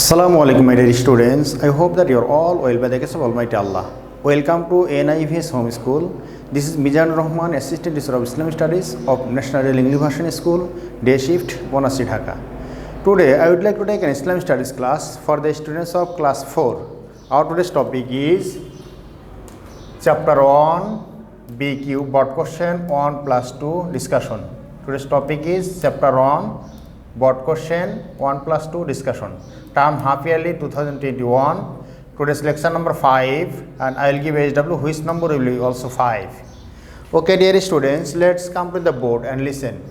Assalamu alaikum my dear students. I hope that you are all well by the grace of Almighty Allah. Welcome to NIV's Home School. This is Mizanur Rahman, Assistant Teacher of Islamic Studies of National English Version School, Day Shift, Bonasi, Dhaka. Today I would like to take an Islamic Studies class for the students of class 4. Our today's topic is Chapter-1 BQ Board Question 1 plus 2 discussion. Today's topic is Chapter-1 Board Question 1 plus 2 discussion. Term half yearly 2021. Today's lecture number 5 and I will give HW which number will be also 5. Okay dear students, let's come to the board and listen.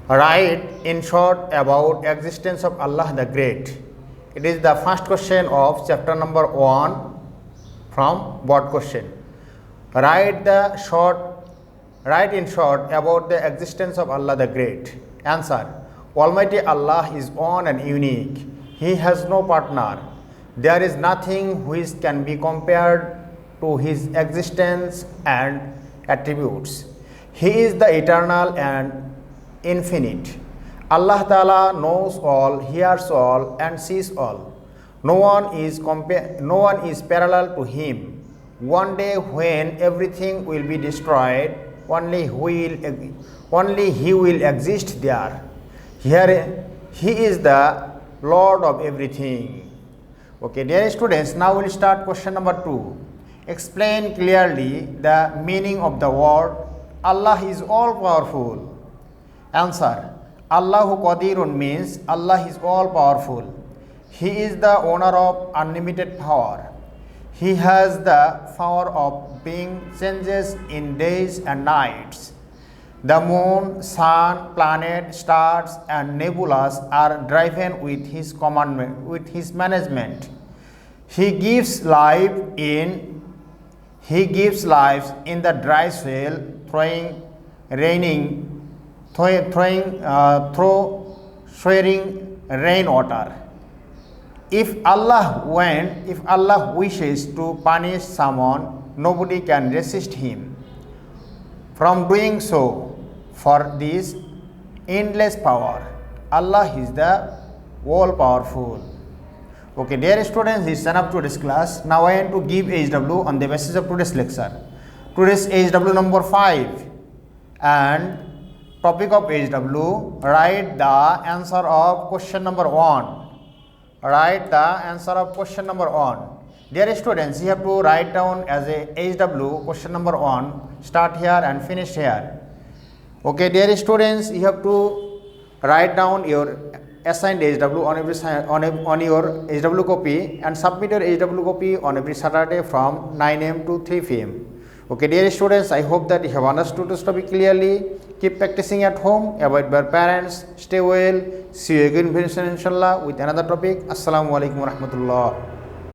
Write in short about existence of Allah the Great. It is the first question of chapter number 1 from board question. Write in short about the existence of Allah the Great. Answer: Almighty Allah is one and unique. He has no partner. There is nothing which can be compared to His existence and attributes. He is the eternal and infinite. Allah Ta'ala knows all, hears all and sees all. No one is parallel to Him. One day when everything will be destroyed, only He will exist there. Here He is the Lord of everything. Okay, dear students, now we will start question number 2. Explain clearly the meaning of the word Allah is all powerful. Answer: Allahu Qadirun means Allah is all powerful. He is the owner of unlimited power. He has the power of being changes in days and nights. The moon, sun, planet, stars and nebulas are driven with His commandment, with His management. He gives life in the dry soil, showering rainwater. If Allah wishes to punish someone, nobody can resist Him from doing so. For this endless power, Allah is the all powerful. Okay, dear students, this is enough to this class. Now I am to give HW on the basis of today's lecture. Today's HW number 5 and topic of HW: write the answer of question number 1. Write the answer of question number 1. Dear students, you have to write down as a HW question number 1, start here and finish here. Okay, dear students, you have to write down your assigned HW on your HW copy and submit your HW copy on every Saturday from 9 am to 3 pm. Okay, dear students, I hope that you have understood this topic clearly. Keep practicing at home, avoid your parents, stay well. See you again very soon inshallah with another topic. Assalamu alaikum warahmatullah.